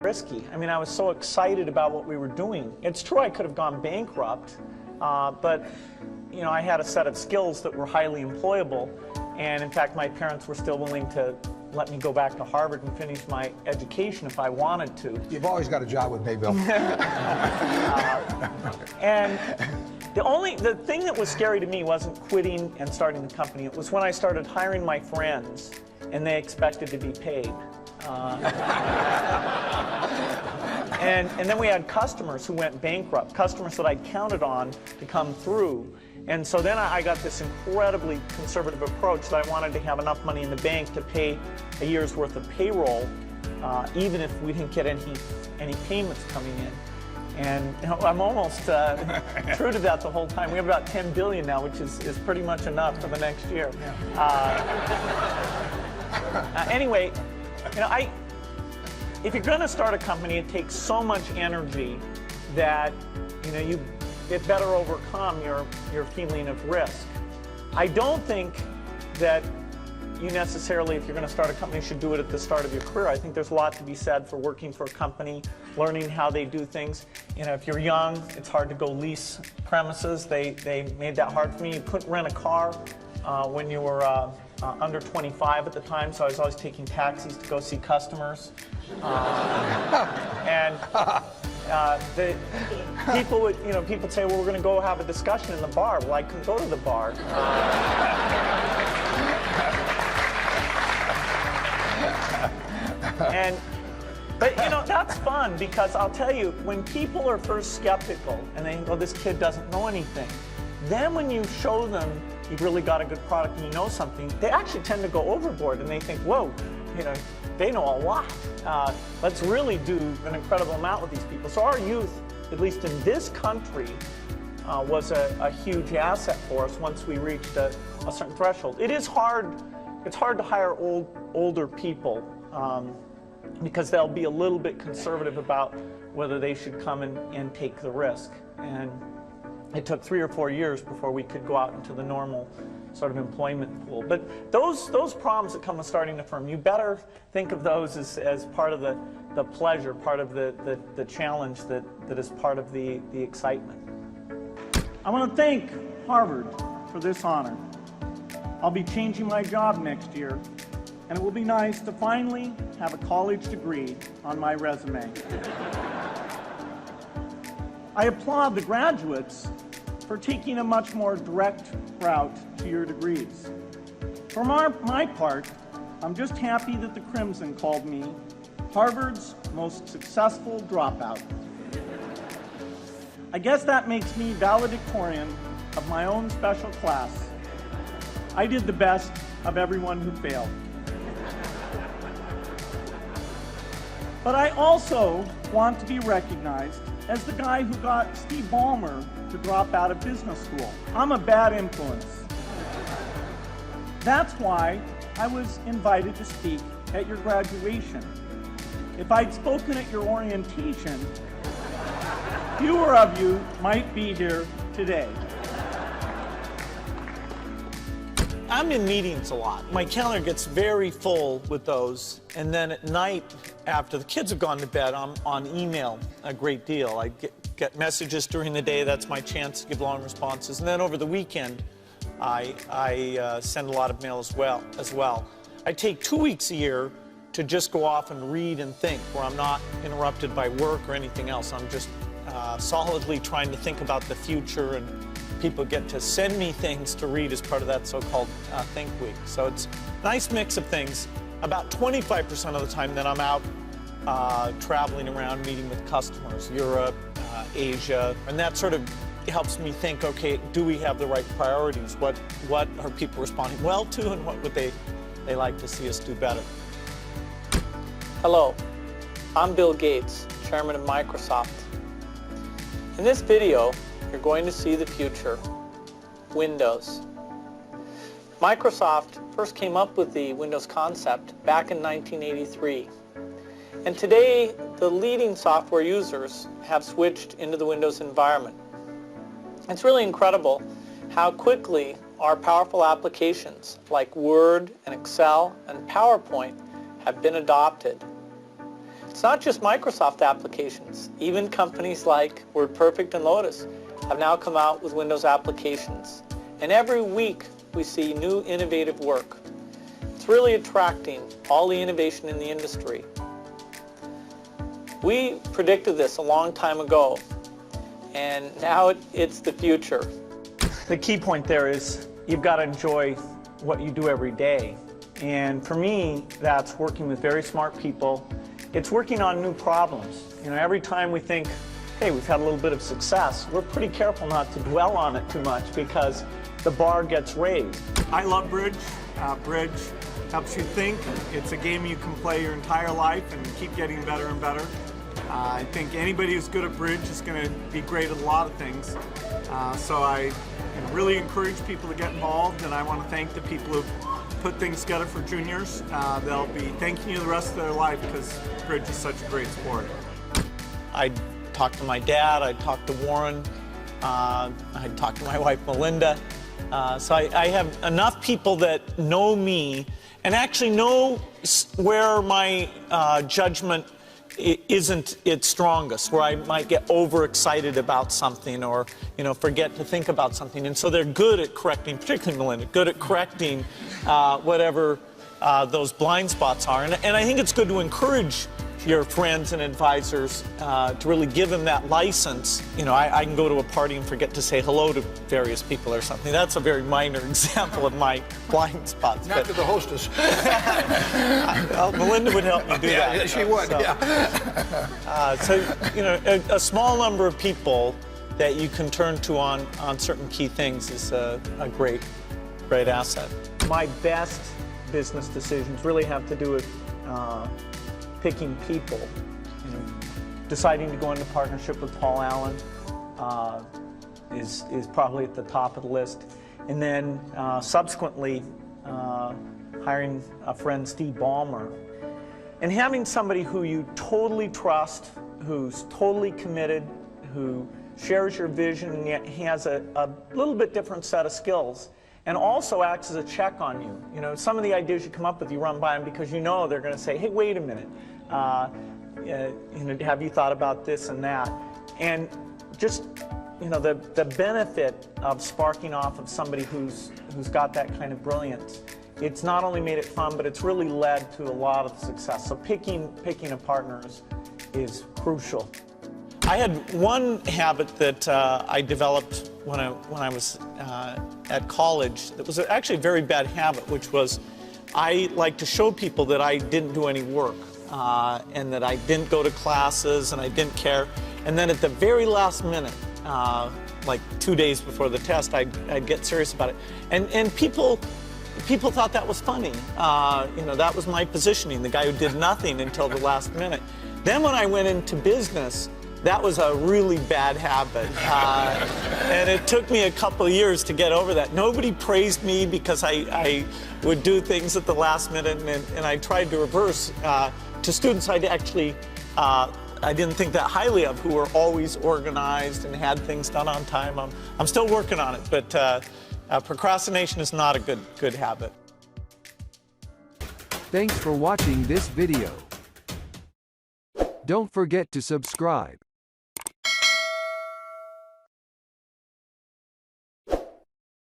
risky. I mean, I was so excited about what we were doing. It's true I could have gone bankrupt, but you know, I had a set of skills that were highly employable, and in fact my parents were still willing to let me go back to Harvard and finish my education if I wanted to. You've always got a job with me, Bill. And the thing that was scary to me wasn't quitting and starting the company. It was when I started hiring my friends and they expected to be paid. And then we had customers who went bankrupt, customers that I'd counted on to come through. And so then I got this incredibly conservative approach that I wanted to have enough money in the bank to pay a year's worth of payroll, even if we didn't get any payments coming in. And you know, I'm almost true to that the whole time. We have about 10 billion now, which is pretty much enough for the next year. Anyway, you know, if you're going to start a company, it takes so much energy that you know it better overcome your feeling of risk. I don't think that you necessarily, if you're going to start a company, should do it at the start of your career. I think there's a lot to be said for working for a company, learning how they do things. You know, if you're young, it's hard to go lease premises. They made that hard for me. You couldn't rent a car when you were under 25 at the time, so I was always taking taxis to go see customers. The people would, you know, people say, well, we're going to go have a discussion in the bar. Well, I couldn't go to the bar. But you know, that's fun, because I'll tell you, when people are first skeptical and they think, oh, this kid doesn't know anything, then when you show them you've really got a good product and you know something, they actually tend to go overboard and they think, whoa, you know, they know a lot. Let's really do an incredible amount with these people. So our youth, at least in this country, was a huge asset for us once we reached a certain threshold. It is hard. It's hard to hire older people because they'll be a little bit conservative about whether they should come and take the risk. And it took 3 or 4 years before we could go out into the normal sort of employment pool. But those problems that come with starting a firm, you better think of those as part of the pleasure, part of the challenge that is part of the excitement. I want to thank Harvard for this honor. I'll be changing my job next year, and it will be nice to finally have a college degree on my resume. I applaud the graduates for taking a much more direct route to your degrees. For my part, I'm just happy that the Crimson called me Harvard's most successful dropout. I guess that makes me valedictorian of my own special class. I did the best of everyone who failed. But I also want to be recognized as the guy who got Steve Ballmer to drop out of business school. I'm a bad influence. That's why I was invited to speak at your graduation. If I'd spoken at your orientation, fewer of you might be here today. I'm in meetings a lot. My calendar gets very full with those, and then at night, after the kids have gone to bed, I'm on email a great deal. I get messages during the day. That's my chance to give long responses. And then over the weekend, I send a lot of mail as well. I take 2 weeks a year to just go off and read and think, where I'm not interrupted by work or anything else. I'm just solidly trying to think about the future, and people get to send me things to read as part of that so-called Think Week. So it's a nice mix of things. About 25% of the time then I'm out traveling around, meeting with customers, Europe, Asia, and that sort of helps me think, okay, do we have the right priorities? What are people responding well to, and what would they like to see us do better? Hello, I'm Bill Gates, Chairman of Microsoft. In this video, you're going to see the future, Windows. Microsoft first came up with the Windows concept back in 1983. And today, the leading software users have switched into the Windows environment. It's really incredible how quickly our powerful applications like Word and Excel and PowerPoint have been adopted. It's not just Microsoft applications. Even companies like WordPerfect and Lotus have now come out with Windows applications. And every week we see new innovative work. It's really attracting all the innovation in the industry. We predicted this a long time ago, and now it's the future. The key point there is you've got to enjoy what you do every day. And for me, that's working with very smart people. It's working on new problems. You know, every time we think, hey, we've had a little bit of success, we're pretty careful not to dwell on it too much because the bar gets raised. I love bridge. Bridge helps you think. It's a game you can play your entire life and keep getting better and better. I think anybody who's good at bridge is going to be great at a lot of things. So I really encourage people to get involved, and I want to thank the people who've put things together for juniors. They'll be thanking you the rest of their life because bridge is such a great sport. I talked to my dad, I talked to Warren, I talked to my wife Melinda. So I have enough people that know me and actually know where my judgment isn't its strongest, where I might get overexcited about something or, you know, forget to think about something. And so they're good at correcting, particularly Melinda, good at correcting whatever those blind spots are. And I think it's good to encourage your friends and advisors to really give them that license. You know, I can go to a party and forget to say hello to various people or something. That's a very minor example of my blind spots. Not to the hostess. Well, Melinda would help me do that. Yeah, she would, so, yeah. So, you know, a small number of people that you can turn to on certain key things is a great asset. My best business decisions really have to do with picking people. You know, deciding to go into partnership with Paul Allen is probably at the top of the list. And then subsequently hiring a friend, Steve Ballmer, and having somebody who you totally trust, who's totally committed, who shares your vision and yet has a little bit different set of skills, and also acts as a check on you. You know, some of the ideas you come up with, you run by them because you know they're going to say, hey, wait a minute, you know, have you thought about this and that? And just, you know, the benefit of sparking off of somebody who's got that kind of brilliance, it's not only made it fun, but it's really led to a lot of success. So picking a partner is crucial. I had one habit that I developed when I was at college that was actually a very bad habit, which was I like to show people that I didn't do any work and that I didn't go to classes and I didn't care. And then at the very last minute, like 2 days before the test, I'd get serious about it. And people thought that was funny. You know, that was my positioning, the guy who did nothing until the last minute. Then when I went into business, that was a really bad habit. And it took me a couple of years to get over that. Nobody praised me because I would do things at the last minute, and I tried to reverse to students I'd actually, I didn't think that highly of, who were always organized and had things done on time. I'm still working on it, but procrastination is not a good habit. Thanks for watching this video. Don't forget to subscribe.